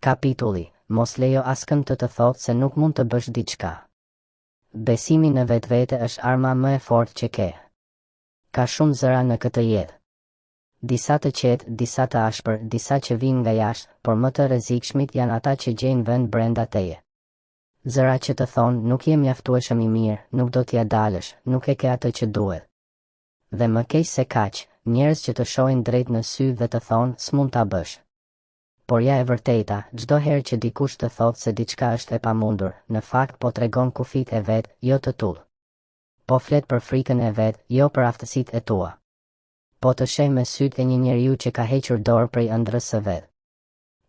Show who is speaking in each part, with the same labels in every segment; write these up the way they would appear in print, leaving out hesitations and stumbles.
Speaker 1: Kapitulli, mos lejo askën të thotë se nuk mund të bësh diçka. Besimi në vetvete është arma më e fortë që ke. Ka shumë zëra në këtë jetë. Disa të qetë, disa të ashpër, disa që vinë nga jashtë, por më të rrezikshmit janë ata që gjejnë vend brenda teje. Zëra që të thonë nuk je mjaftueshëm i mirë, nuk do t'ja dalësh, nuk e ke atë që duhet. Dhe më keq se kaq, njerëz që të shohin drejt në sy dhe të thonë s'mund ta bësh. Por ja e vërteta, çdo herë që dikush të thotë se diçka është e pamundur, në fakt po tregon kufit e vet, jo të tu. Po flet për frikën e vet, jo për aftësitë e tua. Po të sheh me sytë e një njeriu që ka hequr dorë prej ëndrrës së vet.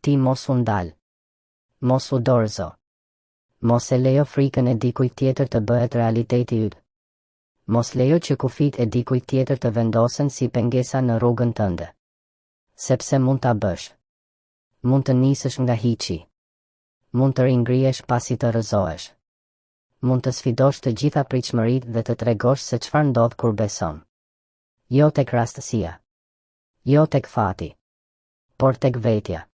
Speaker 1: Ti mos u ndal. Mos u dorëzo. Mos e lejo frikën e dikujt tjetër të bëhet realiteti yt. Mos lejo që kufit e dikujt tjetër të vendosen si pengesa në rrugën tënde. Sepse mund ta bësh. Mund të nisësh nga hiçi. Mund të ringrihesh pasi të rrëzohesh. Mund të sfidosh të gjitha pritshmëritë dhe të tregosh se çfarë ndodh kur beson. Jo tek rastësia. Jo tek fati. Por tek vetja.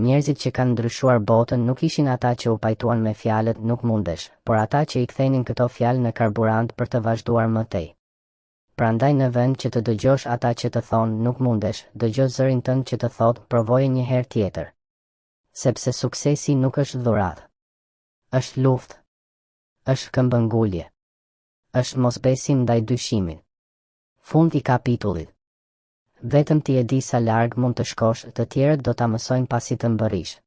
Speaker 1: Njerëzit që kanë ndryshuar botën nuk ishin ata që u pajtuan me fjalët nuk mundesh, por ata që i kthenin këto fjalë në karburant për të vazhduar më tej. Prandaj në vend që të dëgjosh ata që të thonë nuk mundesh, dëgjo zërin tënd që të thotë provoje një herë tjetër. Sepse suksesi nuk është dhuratë. Është luftë. Është këmbëngulje. Është mosbesim ndaj dyshimit. Fund i kapitullit. Vetëm ti e di sa larg mund të shkosh, të tjerët do ta mësojnë pasi të mbërrish.